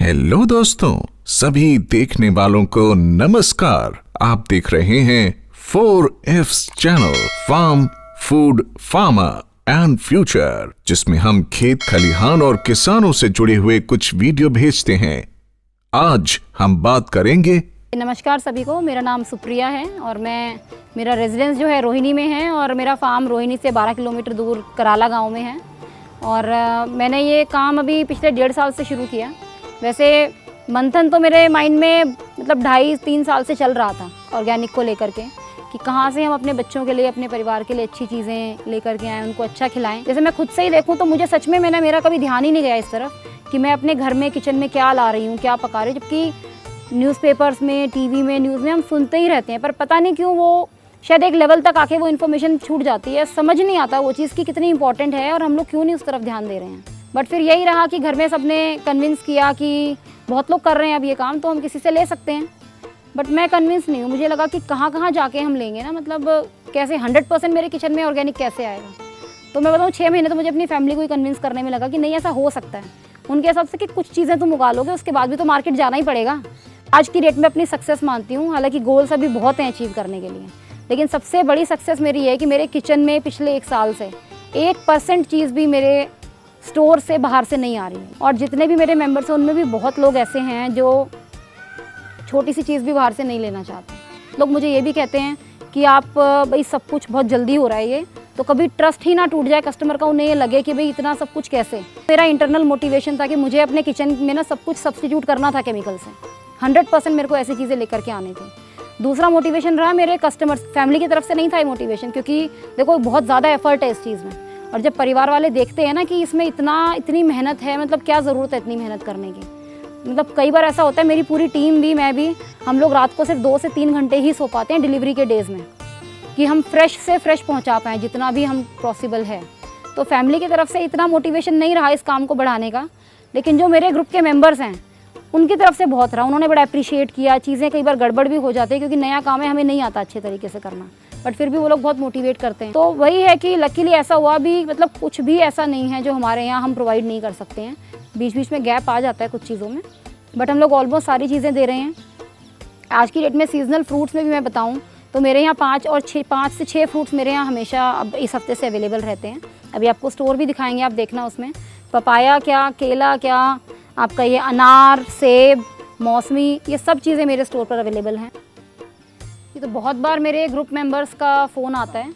Hello दोस्तों, सभी देखने वालों को नमस्कार। आप देख रहे हैं 4F's channel farm food farmer and future, जिसमें हम खेत खलिहान और किसानों से जुड़े हुए कुछ वीडियो भेजते हैं। आज हम बात करेंगे। नमस्कार सभी को, मेरा नाम सुप्रिया है और मेरा रेजिडेंस जो है रोहिणी में है और मेरा फार्म रोहिणी से 12 किलोमीटर दूर कराला गांव में है। और मैंने ये काम अभी पिछले 1.5 साल से शुरू किया। वैसे मंथन तो मेरे माइंड में मतलब 2.5-3 साल से चल रहा था ऑर्गेनिक को लेकर के, कि कहाँ से हम अपने बच्चों के लिए, अपने परिवार के लिए अच्छी चीज़ें लेकर के आएँ, उनको अच्छा खिलाएं। जैसे मैं खुद से ही देखूँ तो मुझे सच में मेरा कभी ध्यान ही नहीं गया इस तरफ कि मैं अपने घर में किचन में क्या ला रही हूँ, क्या पका रही हूँ। जबकि न्यूज़पेपर्स में, टीवी में, न्यूज़ में हम सुनते ही रहते हैं, पर पता नहीं क्यों वो शायद एक लेवल तक आके वो इन्फॉर्मेशन छूट जाती है, समझ नहीं आता वो चीज़ की कितनी इंपॉर्टेंट है और हम लोग क्यों नहीं उस तरफ ध्यान दे रहे हैं। बट फिर यही रहा कि घर में सबने कन्विंस किया कि बहुत लोग कर रहे हैं अब ये काम, तो हम किसी से ले सकते हैं। बट मैं कन्विंस नहीं हूँ। मुझे लगा कि कहाँ कहाँ जाके हम लेंगे ना, मतलब कैसे 100% मेरे किचन में ऑर्गेनिक कैसे आएगा। तो मैं बताऊँ 6 महीने तो मुझे अपनी फैमिली को ही कन्विंस करने में लगा कि नहीं, ऐसा हो सकता है उनके हिसाब से कि कुछ चीज़ें तुम उगा लोगे, उसके बाद भी तो मार्केट जाना ही पड़ेगा। आज की डेट में अपनी सक्सेस मानती हूँ, हालांकि गोल्स अभी बहुत हैं अचीव करने के लिए, लेकिन सबसे बड़ी सक्सेस मेरी है कि मेरे किचन में पिछले 1 साल से 1% चीज़ भी मेरे स्टोर से बाहर से नहीं आ रही है। और जितने भी मेरे मेंबर्स हैं उनमें भी बहुत लोग ऐसे हैं जो छोटी सी चीज़ भी बाहर से नहीं लेना चाहते। लोग मुझे ये भी कहते हैं कि आप भाई सब कुछ बहुत जल्दी हो रहा है ये, तो कभी ट्रस्ट ही ना टूट जाए कस्टमर का, उन्हें ये लगे कि भाई इतना सब कुछ कैसे। मेरा इंटरनल मोटिवेशन था कि मुझे अपने किचन में ना सब कुछ सब्स्टिट्यूट करना था केमिकल से। 100% मेरे को ऐसी चीज़ें लेकर के आनी थी। दूसरा मोटिवेशन रहा मेरे कस्टमर्स, फैमिली की तरफ से नहीं था ये मोटिवेशन, क्योंकि देखो बहुत ज़्यादा एफर्ट है इस चीज़ में। और जब परिवार वाले देखते हैं ना कि इसमें इतनी मेहनत है, मतलब क्या ज़रूरत है इतनी मेहनत करने की। मतलब कई बार ऐसा होता है, मेरी पूरी टीम भी, मैं भी, हम लोग रात को सिर्फ 2 से 3 घंटे ही सो पाते हैं डिलीवरी के डेज़ में, कि हम फ्रेश से फ्रेश पहुंचा पाएँ जितना भी हम पॉसिबल है। तो फैमिली की तरफ से इतना मोटिवेशन नहीं रहा इस काम को बढ़ाने का, लेकिन जो मेरे ग्रुप के मेंबर्स हैं उनकी तरफ से बहुत रहा। उन्होंने बड़ा अप्रिशिएट किया। चीज़ें कई बार गड़बड़ भी हो जाती है क्योंकि नया काम है, हमें नहीं आता अच्छे तरीके से करना, बट फिर भी वो लोग बहुत मोटिवेट करते हैं। तो वही है कि लकीली ऐसा हुआ भी, मतलब कुछ भी ऐसा नहीं है जो हमारे यहाँ हम प्रोवाइड नहीं कर सकते हैं। बीच बीच में गैप आ जाता है कुछ चीज़ों में, बट हम लोग ऑलमोस्ट सारी चीज़ें दे रहे हैं। आज की डेट में सीजनल फ्रूट्स में भी मैं बताऊँ तो मेरे यहाँ 5 से 6 फ्रूट्स मेरे यहाँ हमेशा अब इस हफ्ते से अवेलेबल रहते हैं। अभी आपको स्टोर भी दिखाएंगे, आप देखना उसमें पपाया क्या, केला क्या, आपका ये अनार, सेब, मौसमी, ये सब चीज़ें मेरे स्टोर पर अवेलेबल हैं। ये तो बहुत बार मेरे ग्रुप मेंबर्स का फ़ोन आता है,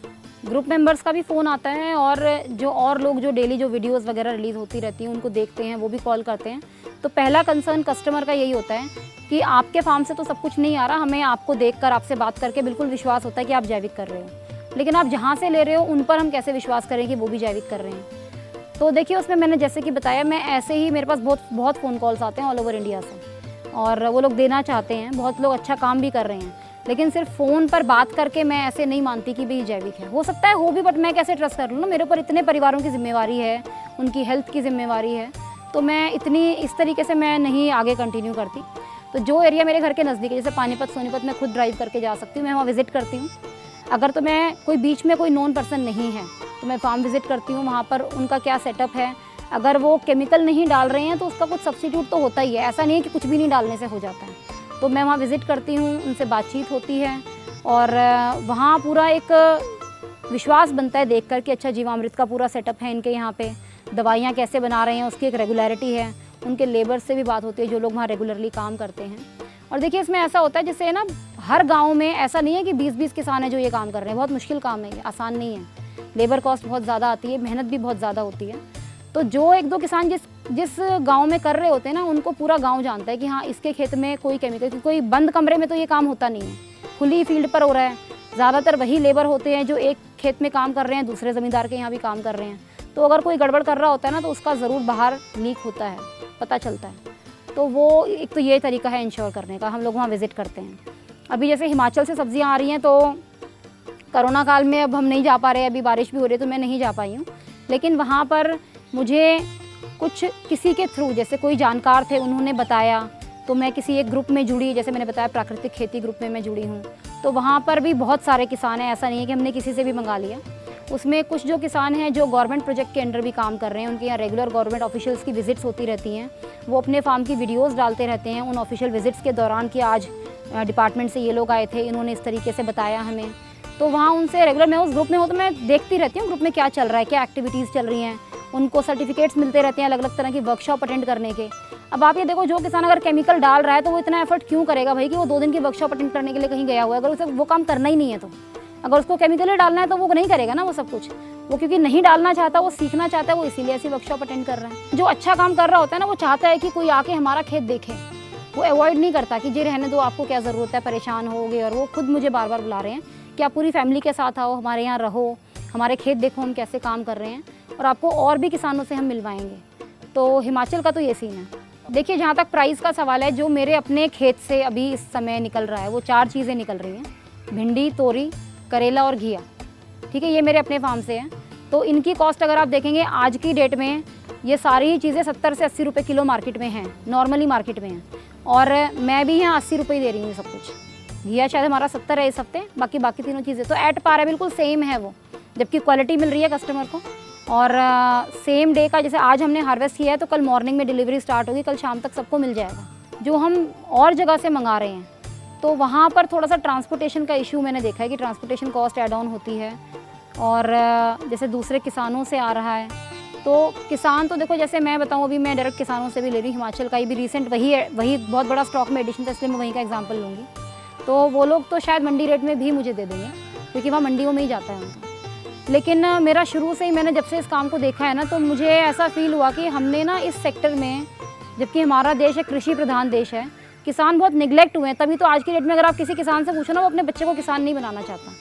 ग्रुप मेंबर्स का भी फ़ोन आता है, और लोग जो डेली जो वीडियोस वगैरह रिलीज़ होती रहती हैं उनको देखते हैं, वो भी कॉल करते हैं। तो पहला कंसर्न कस्टमर का यही होता है कि आपके फार्म से तो सब कुछ नहीं आ रहा, हमें आपको देखकर, आपसे बात करके बिल्कुल विश्वास होता है कि आप जैविक कर रहे हो, लेकिन आप जहाँ से ले रहे हो उन पर हम कैसे विश्वास करें कि वो भी जैविक कर रहे हैं। तो देखिए उसमें मैंने जैसे कि बताया, मैं ऐसे ही मेरे पास बहुत फ़ोन कॉल्स आते हैं ऑल ओवर इंडिया से, और वो लोग देना चाहते हैं, बहुत लोग अच्छा काम भी कर रहे हैं, लेकिन सिर्फ फ़ोन पर बात करके मैं ऐसे नहीं मानती कि भाई जैविक है। हो सकता है हो भी, बट मैं कैसे ट्रस्ट कर लूँ ना, मेरे ऊपर इतने परिवारों की जिम्मेवारी है, उनकी हेल्थ की जिम्मेवारी है, तो मैं इस तरीके से मैं नहीं आगे कंटिन्यू करती। तो जो एरिया मेरे घर के नज़दीक है, जैसे पानीपत, सोनीपत, मैं खुद ड्राइव करके जा सकती हूँ, मैं वहाँ विज़िट करती हूँ। अगर तो मैं कोई बीच में कोई नॉन पर्सन नहीं है तो मैं फार्म विज़िट करती हूँ, वहाँ पर उनका क्या सेटअप है। अगर वो केमिकल नहीं डाल रहे हैं तो उसका कुछ सब्स्टिट्यूट तो होता ही है, ऐसा नहीं है कि कुछ भी नहीं डालने से हो जाता है। तो मैं वहाँ विज़िट करती हूँ, उनसे बातचीत होती है, और वहाँ पूरा एक विश्वास बनता है देख कर कि अच्छा जीवामृत का पूरा सेटअप है इनके यहाँ पे, दवाइयाँ कैसे बना रहे हैं उसकी एक रेगुलरिटी है। उनके लेबर से भी बात होती है जो लोग वहाँ रेगुलरली काम करते हैं। और देखिए इसमें ऐसा होता है जैसे ना, हर गाँव में ऐसा नहीं है कि 20-20 किसान हैं जो ये काम कर रहे हैं। बहुत मुश्किल काम है ये, आसान नहीं है, लेबर कॉस्ट बहुत ज़्यादा आती है, मेहनत भी बहुत ज़्यादा होती है। तो जो 1-2 किसान जिस गांव में कर रहे होते हैं ना, उनको पूरा गांव जानता है कि हाँ इसके खेत में कोई केमिकल, कोई बंद कमरे में तो ये काम होता नहीं है, खुली फील्ड पर हो रहा है। ज़्यादातर वही लेबर होते हैं जो एक खेत में काम कर रहे हैं, दूसरे ज़मींदार के यहाँ भी काम कर रहे हैं। तो अगर कोई गड़बड़ कर रहा होता है ना, तो उसका ज़रूर बाहर लीक होता है, पता चलता है। तो वो एक तो ये तरीका है इंश्योर करने का, हम लोग वहाँ विज़िट करते हैं। अभी जैसे हिमाचल से सब्जियाँ आ रही हैं, तो कोरोना काल में अब हम नहीं जा पा रहे, अभी बारिश भी हो रही है तो मैं नहीं जा पाई हूँ, लेकिन वहाँ पर मुझे कुछ किसी के थ्रू, जैसे कोई जानकार थे उन्होंने बताया, तो मैं किसी एक ग्रुप में जुड़ी, जैसे मैंने बताया प्राकृतिक खेती ग्रुप में मैं जुड़ी हूँ। तो वहाँ पर भी बहुत सारे किसान हैं, ऐसा नहीं है कि हमने किसी से भी मंगा लिया। उसमें कुछ जो किसान हैं जो गवर्नमेंट प्रोजेक्ट के अंडर भी काम कर रहे हैं, उनके यहाँ रेगुलर गवर्नमेंट ऑफिशियल्स की विजिट्स होती रहती हैं, वो अपने फार्म की वीडियोस डालते रहते हैं उन ऑफिशियल विजिट्स के दौरान कि आज डिपार्टमेंट से ये लोग आए थे, इन्होंने इस तरीके से बताया हमें। तो वहाँ उनसे रेगुलर, मैं उस ग्रुप में हूँ तो मैं देखती रहती हूँ ग्रुप में क्या चल रहा है, क्या एक्टिविटीज़ चल रही हैं। उनको सर्टिफिकेट्स मिलते रहते हैं अलग अलग तरह की वर्कशॉप अटेंड करने के। अब आप ये देखो, जो किसान अगर केमिकल डाल रहा है तो वो इतना एफर्ट क्यों करेगा भाई कि वो 2 दिन की वर्कशॉप अटेंड करने के लिए कहीं गया हुआ है। अगर उसे वो काम करना ही नहीं है तो, अगर उसको केमिकल ही डालना है तो वो नहीं करेगा ना वो सब कुछ। वो क्योंकि नहीं डालना चाहता, वो सीखना चाहता है, वो इसीलिए ऐसी वर्कशॉप अटेंड कर रहा है। जो अच्छा काम कर रहा होता है ना, वो चाहता है कि कोई आके हमारा खेत देखे, वो अवॉइड नहीं करता कि जी रहने दो, आपको क्या ज़रूरत है, परेशान होगे। और वो खुद मुझे बार बार बुला रहे हैं कि आप पूरी फैमिली के साथ आओ, हमारे यहाँ रहो, हमारे खेत देखो हम कैसे काम कर रहे हैं, और आपको और भी किसानों से हम मिलवाएंगे। तो हिमाचल का तो ये सीन है। देखिए, जहाँ तक प्राइस का सवाल है, जो मेरे अपने खेत से अभी इस समय निकल रहा है वो 4 चीज़ें निकल रही हैं, भिंडी, तोरी, करेला और घिया। ठीक है, ये मेरे अपने फार्म से हैं। तो इनकी कॉस्ट अगर आप देखेंगे आज की डेट में, ये सारी चीज़ें 70 से 80 रुपये किलो मार्केट में हैं, नॉर्मली मार्केट में हैं। और मैं भी यहाँ 80 रुपये दे रही हूँ सब कुछ। घिया शायद हमारा 70 है इस हफ्ते, बाकी तीनों चीज़ें तो एट पार है, बिल्कुल सेम है वो, जबकि क्वालिटी मिल रही है कस्टमर को। और सेम डे का, जैसे आज हमने हार्वेस्ट किया है तो कल मॉर्निंग में डिलीवरी स्टार्ट होगी, कल शाम तक सबको मिल जाएगा। जो हम और जगह से मंगा रहे हैं तो वहाँ पर थोड़ा सा ट्रांसपोर्टेशन का इशू मैंने देखा है कि ट्रांसपोर्टेशन कॉस्ट ऐड ऑन होती है। और जैसे दूसरे किसानों से आ रहा है तो किसान तो देखो, जैसे मैं बताऊँ, अभी मैं डायरेक्ट किसानों से भी ले रही हूँ, हिमाचल का ही भी रिसेंट वही बहुत बड़ा स्टॉक में एडिशन था, इसलिए मैं वहीं का एग्जांपल लूँगी। तो वो लोग तो शायद मंडी रेट में भी मुझे दे देंगे क्योंकि वहाँ मंडियों में ही जाता है उनका। लेकिन मेरा शुरू से ही, मैंने जब से इस काम को देखा है ना, तो मुझे ऐसा फील हुआ कि हमने ना इस सेक्टर में, जबकि हमारा देश एक कृषि प्रधान देश है, किसान बहुत निगलेक्ट हुए हैं। तभी तो आज की डेट में अगर आप किसी किसान से पूछो ना, वो अपने बच्चे को किसान नहीं बनाना चाहता।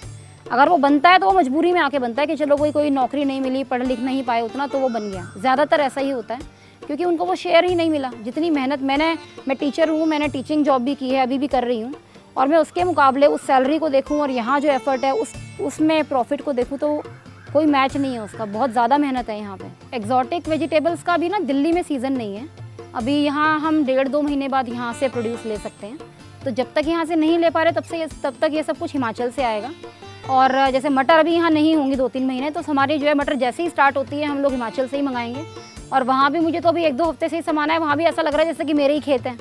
अगर वो बनता है तो वो मजबूरी में आके बनता है कि चलो कोई नौकरी नहीं मिली, पढ़ लिख नहीं पाए उतना, तो वो बन गया। ज़्यादातर ऐसा ही होता है क्योंकि उनको वो शेयर ही नहीं मिला। जितनी मेहनत मैं टीचर हूँ, मैंने टीचिंग जॉब भी की है, अभी भी कर रही हूँ, और मैं उसके मुकाबले उस सैलरी को देखूँ और यहाँ जो एफर्ट है उसमें प्रॉफिट को देखूँ तो कोई मैच नहीं है उसका। बहुत ज़्यादा मेहनत है यहाँ पे। एक्जॉटिक वेजिटेबल्स का भी ना दिल्ली में सीज़न नहीं है अभी। यहाँ हम 1.5-2 महीने बाद यहाँ से प्रोड्यूस ले सकते हैं। तो जब तक यहाँ से नहीं ले पा रहे तब तक ये सब कुछ हिमाचल से आएगा। और जैसे मटर अभी यहाँ नहीं होंगी 2-3 महीने, तो हमारी जो है मटर जैसे ही स्टार्ट होती है हम लोग हिमाचल से ही मंगाएंगे। और वहाँ भी मुझे तो अभी 1-2 हफ्ते से ही सामान है, वहाँ भी ऐसा लग रहा है जैसे कि मेरे ही खेत हैं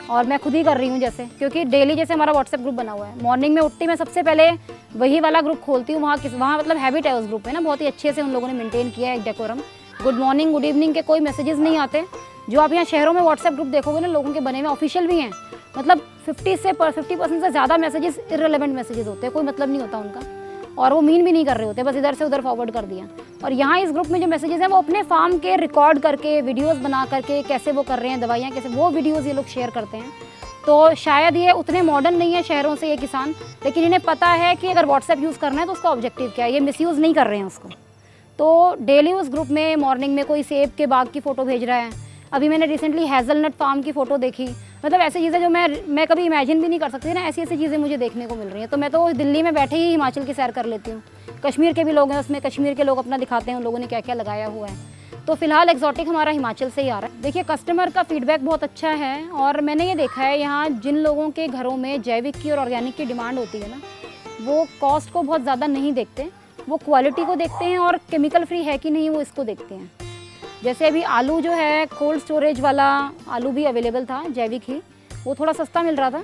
और मैं खुद ही कर रही हूँ जैसे, क्योंकि डेली जैसे हमारा व्हाट्सएप ग्रुप बना हुआ है। मॉर्निंग में उठती मैं सबसे पहले वही वाला ग्रुप खोलती हूँ। वहाँ मतलब हैबिट है उस ग्रुप में ना, बहुत ही अच्छे से उन लोगों ने मेंटेन किया है एक decorum. Good morning, good evening के कोई मैसेजेस नहीं आते। जो आप यहाँ शहरों में व्हाट्सएप ग्रुप देखोगे ना, लोगों के बने हुए ऑफिशियल भी हैं, मतलब 50% से ज़्यादा मैसेजेस इररिलेवेंट मैसेजेस होते हैं, कोई मतलब नहीं होता उनका, और वो मीन भी नहीं कर रहे होते, बस इधर से उधर फॉरवर्ड कर दिया। और यहाँ इस ग्रुप में जो मैसेजेस हैं वो अपने फार्म के रिकॉर्ड करके, वीडियोस बना करके, कैसे वो कर रहे हैं, दवाइयाँ कैसे, वो वीडियोस ये लोग शेयर करते हैं। तो शायद ये उतने मॉडर्न नहीं है शहरों से ये किसान, लेकिन इन्हें पता है कि अगर व्हाट्सएप यूज़ करना है तो उसका ऑब्जेक्टिव क्या है, ये मिसयूज़ नहीं कर रहे हैं उसको। तो डेली उस ग्रुप में मॉर्निंग में कोई सेब के बाग की फ़ोटो भेज रहा है। अभी मैंने रिसेंटली हेज़लनट फार्म की फ़ोटो देखी। मतलब ऐसी चीज़ें जो मैं कभी इमेजिन भी नहीं कर सकती ना, ऐसी चीज़ें मुझे देखने को मिल रही हैं। तो मैं तो दिल्ली में बैठे ही हिमाचल की सैर कर लेती हूँ। कश्मीर के भी लोग हैं उसमें, कश्मीर के लोग अपना दिखाते हैं उन लोगों ने क्या क्या लगाया हुआ है। तो फिलहाल एक्जॉटिक हमारा हिमाचल से ही आ रहा है। देखिए, कस्टमर का फीडबैक बहुत अच्छा है, और मैंने ये देखा है यहाँ जिन लोगों के घरों में जैविक की और ऑर्गेनिक की डिमांड होती है ना, वो कॉस्ट को बहुत ज़्यादा नहीं देखते, वो क्वालिटी को देखते हैं और केमिकल फ्री है कि नहीं वो इसको देखते हैं। जैसे अभी आलू जो है, कोल्ड स्टोरेज वाला आलू भी अवेलेबल था, जैविक ही, वो थोड़ा सस्ता मिल रहा था।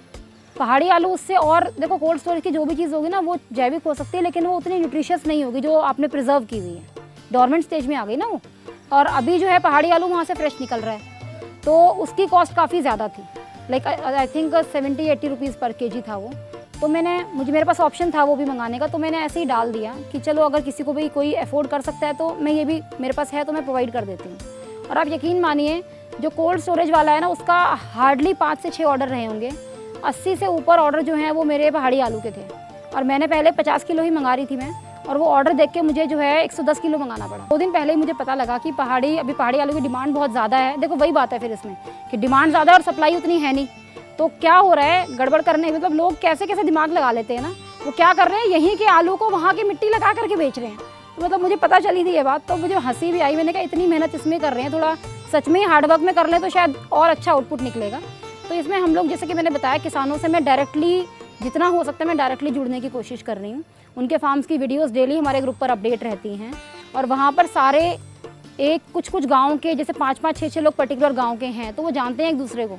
पहाड़ी आलू उससे, और देखो कोल्ड स्टोरेज की जो भी चीज़ होगी ना वो जैविक हो सकती है, लेकिन वो उतनी न्यूट्रिशियस नहीं होगी जो आपने प्रिजर्व की हुई है, डोरमेंट स्टेज में आ गई ना वो। और अभी जो है पहाड़ी आलू वहाँ से फ्रेश निकल रहा है, तो उसकी कॉस्ट काफ़ी ज़्यादा थी, लाइक आई थिंक 70-80 रुपीज़ पर केजी था वो। तो मेरे पास ऑप्शन था वो भी मंगाने का, तो मैंने ऐसे ही डाल दिया कि चलो अगर किसी को भी कोई अफोर्ड कर सकता है तो मैं ये भी मेरे पास है तो मैं प्रोवाइड कर देती हूँ। और आप यकीन मानिए, जो कोल्ड स्टोरेज वाला है ना, उसका हार्डली 5 से 6 ऑर्डर रहे होंगे। 80 से ऊपर ऑर्डर जो हैं वो मेरे पहाड़ी आलू के थे, और मैंने पहले 50 किलो ही मंगा रही थी मैं, और वो ऑर्डर देख के मुझे जो है 110 किलो मंगाना पड़ा। 2 दिन पहले ही मुझे पता लगा कि अभी पहाड़ी आलू की डिमांड बहुत ज़्यादा है। देखो वही बात है फिर इसमें कि डिमांड ज़्यादा है और सप्लाई उतनी है नहीं, तो क्या हो रहा है गड़बड़ करने, मतलब लोग कैसे कैसे दिमाग लगा लेते हैं ना, वो क्या कर रहे हैं, यहीं के आलू को वहाँ की मिट्टी लगा करके बेच रहे हैं। तो मतलब मुझे पता चली थी ये बात, तो मुझे हंसी भी आई। मैंने कहा इतनी मेहनत इसमें कर रहे हैं, थोड़ा सच में हार्डवर्क में कर लें तो शायद और अच्छा आउटपुट निकलेगा। तो इसमें हम लोग, जैसे कि मैंने बताया, किसानों से मैं डायरेक्टली जितना हो सकता है मैं डायरेक्टली जुड़ने की कोशिश कर रही हूँ। उनके फार्म्स की वीडियोस डेली हमारे ग्रुप पर अपडेट रहती हैं और वहाँ पर सारे एक कुछ गाँव के जैसे 5-5, 6-6 लोग पर्टिकुलर गाँव के हैं, तो वो जानते हैं एक दूसरे को।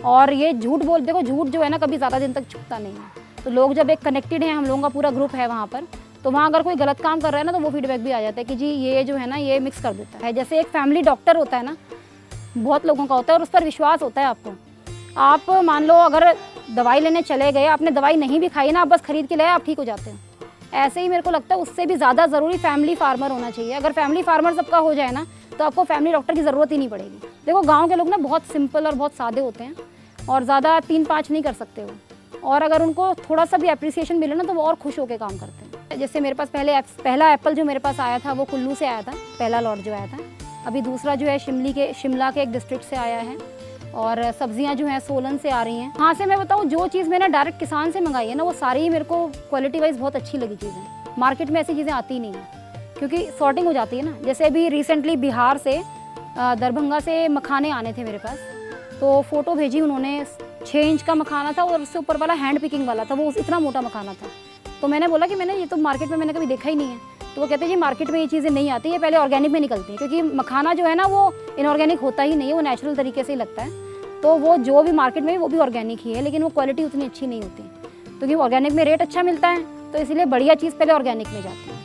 और ये झूठ बोलते को झूठ जो है ना कभी ज़्यादा दिन तक छुपता नहीं है। तो लोग जब एक कनेक्टेड हैं, हम लोगों का पूरा ग्रुप है वहाँ पर, तो वहाँ अगर कोई गलत काम कर रहा है ना तो वो फीडबैक भी आ जाता है कि जी ये जो है ना ये मिक्स कर देता है। जैसे एक फैमिली डॉक्टर होता है ना, बहुत लोगों का होता है और उस पर विश्वास होता है आपको। आप मान लो अगर दवाई लेने चले गए, आपने दवाई नहीं भी खाई ना, आप बस खरीद के लाए, आप ठीक हो जाते हो। ऐसे ही मेरे को लगता है उससे भी ज़्यादा ज़रूरी फैमिली फार्मर होना चाहिए। अगर फैमिली फार्मर सबका हो जाए ना तो आपको फैमिली डॉक्टर की ज़रूरत ही नहीं पड़ेगी। देखो गाँव के लोग ना बहुत सिंपल और बहुत सादे होते हैं और ज़्यादा 3-5 नहीं कर सकते वो, और अगर उनको थोड़ा सा भी अप्रिसिएशन मिले ना तो वो और खुश होकर काम करते हैं। जैसे मेरे पास पहला एप्पल जो मेरे पास आया था वो कुल्लू से आया था, पहला लॉट जो आया था। अभी दूसरा जो है शिमला के एक डिस्ट्रिक्ट से आया है और सब्जियां जो हैं सोलन से आ रही हैं। हाँ से मैं बताऊँ, जो चीज़ मैंने डायरेक्ट किसान से मंगाई है ना वो सारी ही मेरे को क्वालिटी वाइज बहुत अच्छी लगी चीज़ें। मार्केट में ऐसी चीज़ें आती ही नहीं हैं क्योंकि सॉर्टिंग हो जाती है ना। जैसे अभी रिसेंटली बिहार से दरभंगा से मखाने आने थे मेरे पास, तो फ़ोटो भेजी उन्होंने, 6 इंच का मखाना था और उससे ऊपर वाला हैंड पिकिंग वाला था, वो इतना मोटा मखाना था। तो मैंने बोला कि मैंने ये तो मार्केट में मैंने कभी देखा ही नहीं है। तो वो कहते हैं जी मार्केट में ये चीज़ें नहीं आती, ये पहले ऑर्गेनिक में निकलती है, क्योंकि मखाना जो है ना वो इनऑर्गेनिक होता ही नहीं है, वो नेचुरल तरीके से ही लगता है। तो वो जो भी मार्केट में वो भी ऑर्गेनिक ही है, लेकिन वो क्वालिटी उतनी अच्छी नहीं होती, क्योंकि ऑर्गेनिक में रेट अच्छा मिलता है, तो इसलिए बढ़िया चीज़ पहले ऑर्गेनिक में जाती है।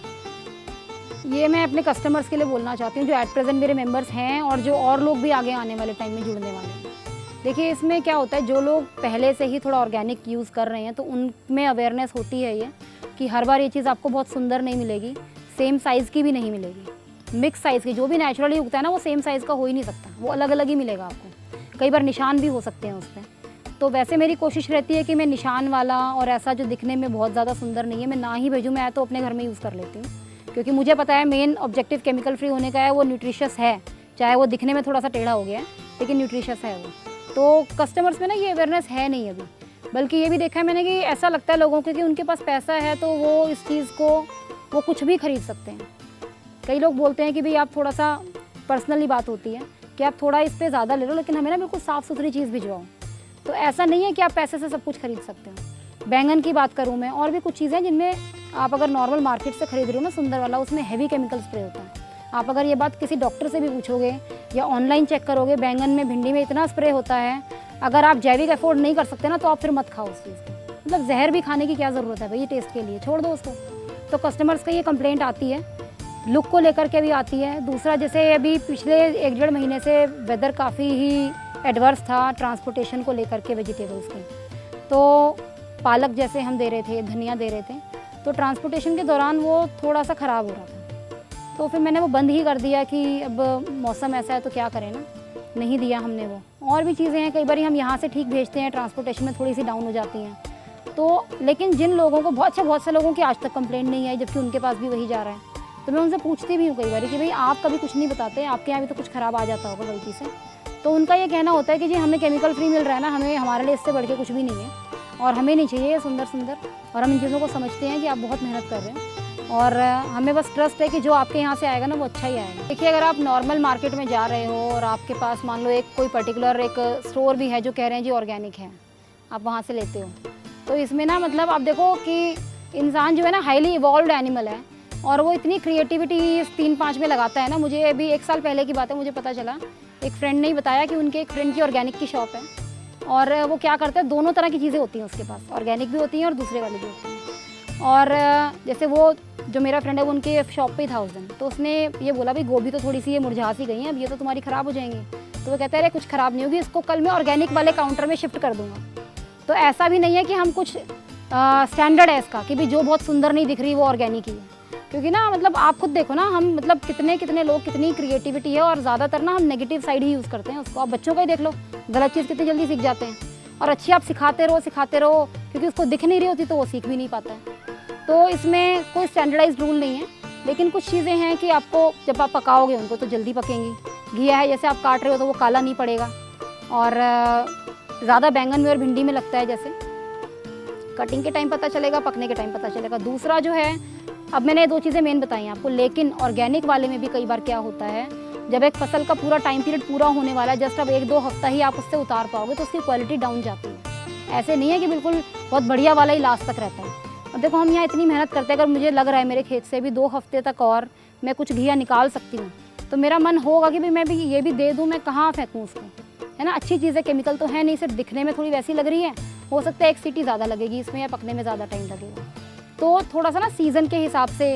ये मैं अपने कस्टमर्स के लिए बोलना चाहती हूँ जो एट प्रेजेंट मेरे मेंबर्स हैं और जो और लोग भी आगे आने वाले टाइम में जुड़ने वाले हैं। देखिए इसमें क्या होता है, जो लोग पहले से ही थोड़ा ऑर्गेनिक यूज़ कर रहे हैं तो उनमें अवेयरनेस होती है ये कि हर बार ये चीज़ आपको बहुत सुंदर नहीं मिलेगी, सेम साइज़ की भी नहीं मिलेगी। मिक्स साइज़ की जो भी नेचुरली उगता है ना वो सेम साइज़ का हो ही नहीं सकता, वो अलग अलग ही मिलेगा आपको। कई बार निशान भी हो सकते हैं उस पर। तो वैसे मेरी कोशिश रहती है कि मैं निशान वाला और ऐसा जो दिखने में बहुत ज़्यादा सुंदर नहीं है मैं ना ही भेजूँ। मैं तो अपने घर में यूज़ कर लेती हूँ, क्योंकि मुझे पता है मेन ऑब्जेक्टिव केमिकल फ्री होने का है, वो न्यूट्रिशियस है, चाहे वो दिखने में थोड़ा सा टेढ़ा हो गया है लेकिन न्यूट्रिशियस है वो। तो कस्टमर्स में ना ये अवेयरनेस है नहीं अभी, बल्कि ये भी देखा है मैंने कि ऐसा लगता है लोगों को कि उनके पास पैसा है तो वो इस चीज़ को वो कुछ भी खरीद सकते हैं। कई लोग बोलते हैं कि भाई आप थोड़ा सा पर्सनली बात होती है कि आप थोड़ा इस पर ज़्यादा ले लो, लेकिन हमें ना बिल्कुल साफ़ सुथरी चीज़ भिजवाओ। तो ऐसा नहीं है कि आप पैसे से सब कुछ खरीद सकते हो। बैंगन की बात करूँ मैं, और भी कुछ चीज़ें जिनमें आप अगर नॉर्मल मार्केट से खरीद रहे हो ना सुंदर वाला, उसमें हैवी केमिकल स्प्रे होता है। आप अगर ये बात किसी डॉक्टर से भी पूछोगे या ऑनलाइन चेक करोगे, बैंगन में भिंडी में इतना स्प्रे होता है, अगर आप जैविक अफोर्ड नहीं कर सकते ना तो आप फिर मत खाओ उस चीज़ को। मतलब जहर भी खाने की क्या ज़रूरत है भाई, टेस्ट के लिए छोड़ दो उसको। तो कस्टमर्स का ये कंप्लेंट आती है, लुक को लेकर के भी आती है। दूसरा जैसे अभी पिछले 1-1.5 महीने से वेदर काफ़ी ही एडवर्स था ट्रांसपोर्टेशन को लेकर के वेजिटेबल्स की। तो पालक जैसे हम दे रहे थे, धनिया दे रहे थे, तो ट्रांसपोर्टेशन के दौरान वो थोड़ा सा ख़राब हो रहा था। तो फिर मैंने वो बंद ही कर दिया कि अब मौसम ऐसा है तो क्या करें ना, नहीं दिया हमने वो। और भी चीज़ें हैं, कई बार हम यहाँ से ठीक भेजते हैं, ट्रांसपोर्टेशन में थोड़ी सी डाउन हो जाती हैं। तो लेकिन जिन लोगों को बहुत से लोगों की आज तक कंप्लेंट नहीं आई, जबकि उनके पास भी वही जा रहा है, तो मैं उनसे पूछती भी हूँ कई बार कि भाई आप कभी कुछ नहीं बताते, आपके यहाँ भी तो कुछ ख़राब आ जाता होगा गलती से। तो उनका ये कहना होता है कि जी हमें केमिकल फ्री मिल रहा है ना, हमें हमारे लिए इससे बढ़ के कुछ भी नहीं है और हमें नहीं चाहिए सुंदर सुंदर। और हम इन चीज़ों को समझते हैं कि आप बहुत मेहनत कर रहे हैं और हमें बस ट्रस्ट है कि जो आपके यहाँ से आएगा ना वो अच्छा ही आएगा। देखिए अगर आप नॉर्मल मार्केट में जा रहे हो और आपके पास मान लो एक कोई पर्टिकुलर एक स्टोर भी है जो कह रहे हैं जी ऑर्गेनिक है, आप वहाँ से लेते हो, तो इसमें ना मतलब आप देखो कि इंसान जो है ना हाईली इवॉल्व्ड एनिमल है और वो इतनी क्रिएटिविटी इस 3-5 में लगाता है ना। मुझे अभी 1 साल पहले की बात है, मुझे पता चला, एक फ्रेंड ने ही बताया कि उनके एक फ्रेंड की ऑर्गेनिक की शॉप है और वो क्या करते हैं, दोनों तरह की चीज़ें होती हैं उसके पास, ऑर्गेनिक भी होती हैं और दूसरे वाली भी होती हैं। और जैसे वो जो मेरा फ्रेंड है वो उनके शॉप पे ही था उस दिन, तो उसने ये बोला भाई गोभी तो थोड़ी सी ये मुरझा सी गई हैं, अब ये तो तुम्हारी ख़राब हो जाएंगी। तो वो कहते हैं अरे कुछ ख़राब नहीं होगी, इसको कल मैं ऑर्गेनिक वाले काउंटर में शिफ्ट कर दूँगा। तो ऐसा भी नहीं है कि हम कुछ स्टैंडर्ड है इसका कि भी जो बहुत सुंदर नहीं दिख रही वो ऑर्गेनिक ही है, क्योंकि ना मतलब आप खुद देखो ना, हम मतलब कितने लोग, कितनी क्रिएटिविटी है और ज़्यादातर ना हम नेगेटिव साइड ही यूज़ करते हैं उसको। आप बच्चों का ही देख लो, गलत चीज़ कितनी जल्दी सीख जाते हैं, और अच्छी आप सिखाते रहो क्योंकि उसको दिख नहीं रही होती तो वो सीख भी नहीं पाता है। तो इसमें कोई स्टैंडर्डाइज्ड रूल नहीं है, लेकिन कुछ चीज़ें हैं कि आपको जब आप पकाओगे उनको तो जल्दी पकेंगी। घिया है जैसे आप काट रहे हो तो वो काला नहीं पड़ेगा, और ज़्यादा बैंगन में और भिंडी में लगता है, जैसे कटिंग के टाइम पता चलेगा, पकने के टाइम पता चलेगा। दूसरा जो है, अब मैंने 2 चीज़ें मेन बताई आपको, लेकिन ऑर्गेनिक वाले में भी कई बार क्या होता है, जब एक फसल का पूरा टाइम पीरियड पूरा होने वाला है, जस्ट अब 1-2 हफ्ता ही आप उससे उतार पाओगे तो उसकी क्वालिटी डाउन जाती है। ऐसे नहीं है कि बिल्कुल बहुत बढ़िया वाला ही लास्ट तक रहता है। अब देखो हम यहाँ इतनी मेहनत करते हैं, अगर मुझे लग रहा है मेरे खेत से भी 2 हफ्ते तक और मैं कुछ घिया निकाल सकती हूँ, तो मेरा मन होगा कि भाई मैं भी ये भी दे दूँ, मैं कहाँ फेंकूँ उसको, है ना। अच्छी चीज़ है, केमिकल तो है नहीं, सिर्फ दिखने में थोड़ी वैसी लग रही है, हो सकता है 1 सीटी ज़्यादा लगेगी इसमें या पकने में ज़्यादा टाइम लगेगा। तो थोड़ा सा ना सीज़न के हिसाब से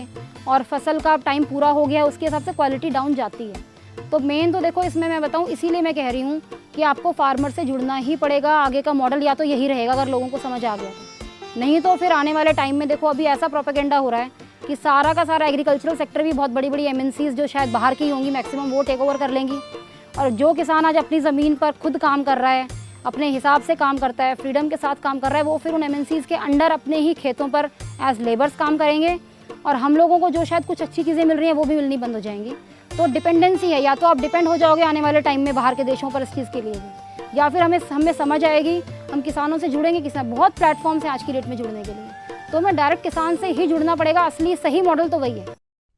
और फसल का टाइम पूरा हो गया उसके हिसाब से क्वालिटी डाउन जाती है। तो मेन तो देखो इसमें मैं बताऊँ, इसीलिए मैं कह रही हूँ कि आपको फार्मर से जुड़ना ही पड़ेगा। आगे का मॉडल या तो यही रहेगा अगर लोगों को समझ आ गया तो, नहीं तो फिर आने वाले टाइम में देखो अभी ऐसा प्रोपेगेंडा हो रहा है कि सारा का सारा एग्रीकल्चरल सेक्टर भी बहुत बड़ी बड़ी MNCs जो शायद बाहर की होंगी मैक्सिमम वो टेक ओवर कर लेंगी। और जो किसान आज अपनी ज़मीन पर खुद काम कर रहा है, अपने हिसाब से काम करता है, फ्रीडम के साथ काम कर रहा है, वो फिर उन MNCs के अंडर अपने ही खेतों पर एज लेबर्स काम करेंगे। और हम लोगों को जो शायद कुछ अच्छी चीज़ें मिल रही हैं वो भी मिलनी बंद हो जाएंगी। तो डिपेंडेंसी है, या तो आप डिपेंड हो जाओगे आने वाले टाइम में बाहर के देशों पर इस चीज़ के लिए भी, या फिर हमें समझ आएगी, हम किसानों से जुड़ेंगे। किसान बहुत प्लेटफॉर्म्स हैं आज की डेट में जुड़ने के लिए, तो हमें डायरेक्ट किसान से ही जुड़ना पड़ेगा। असली सही मॉडल तो वही है।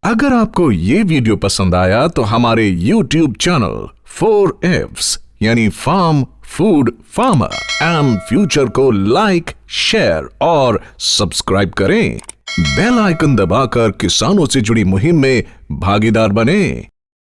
अगर आपको ये वीडियो पसंद आया तो हमारे YouTube चैनल 4Fs यानी farm food farmer and future को लाइक, शेयर और सब्सक्राइब करें। बेल आइकन दबाकर किसानों से जुड़ी मुहिम में भागीदार बने।